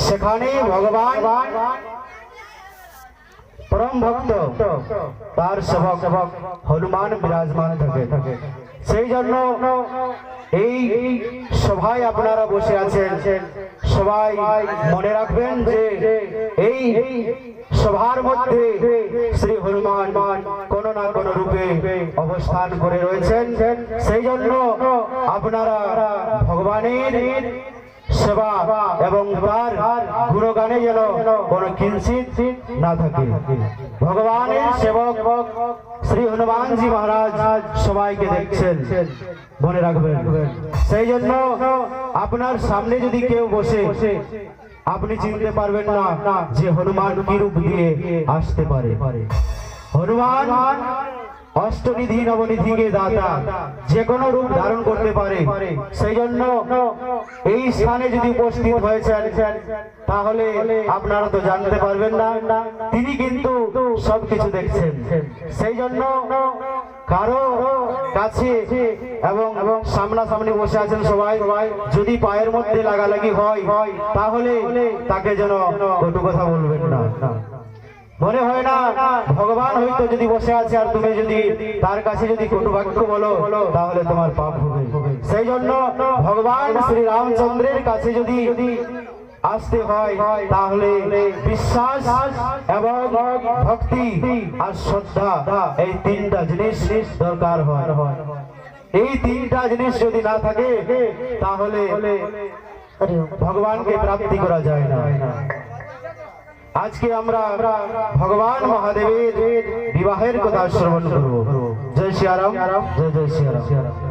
সেখানে ভগবান परम भक्त तार सेवक हनुमान विराजमान থাকে সেই জন্য এই সভায় আপনারা বসে আছেন সবাই মনে রাখবেন যে এই সভার মধ্যে শ্রী হনুমান কোন না কোন রূপে অবস্থান করে রয়েছেন সেই জন্য আপনারা ভগবানের সেবা এবং তার গুণগানে যেন কোনো কিঞ্চিত না থাকে। ভগবানের সেবক শ্রী হনুমানজি মহারাজ সবাইকে দেখছেন, মনে রাখবেন। সেই জন্য আপনার সামনে যদি কেউ বসে আপনি চিনতে পারবেন না যে হনুমান কি রূপ দিয়ে আসতে পারে। হনুমান অষ্টনিধি নবনিধিকে দাতা, যে কোনো রূপ ধারণ করতে পারে। সেই জন্য এই স্থানে যদি উপস্থিত হয়েছেন তাহলে আপনারা তো জানতে পারবেন না, তিনি কিন্তু সবকিছু দেখছেন। সেই জন্য কারো কাছে এবং সামনাসামনি বসে আছেন সবাই, যদি পায়ের মধ্যে লাগালাগি হয় তাহলে তাকে যেন কটু কথা বলবেন না। মনে হয় না ভগবান হয়তো যদি বসে আছে আর তুমি যদি তার কাছে যদি কটু বাক্য বলো তাহলে তোমার পাপ হবে। সেই জন্য ভগবান শ্রী রামচন্দ্রের কাছে যদি আসতে হয় তাহলে বিশ্বাস এবং ভক্তি আর শ্রদ্ধা এই তিনটা জিনিস দরকার হয়। এই তিনটা জিনিস যদি না থাকে তাহলে ভগবানকে প্রাপ্তি করা যায় না। আজকে আমরা ভগবান মহাদেবের বিবাহের কথা শ্রবণ করব। জয় শ্রী রাম, জয় জয় শ্রী রাম।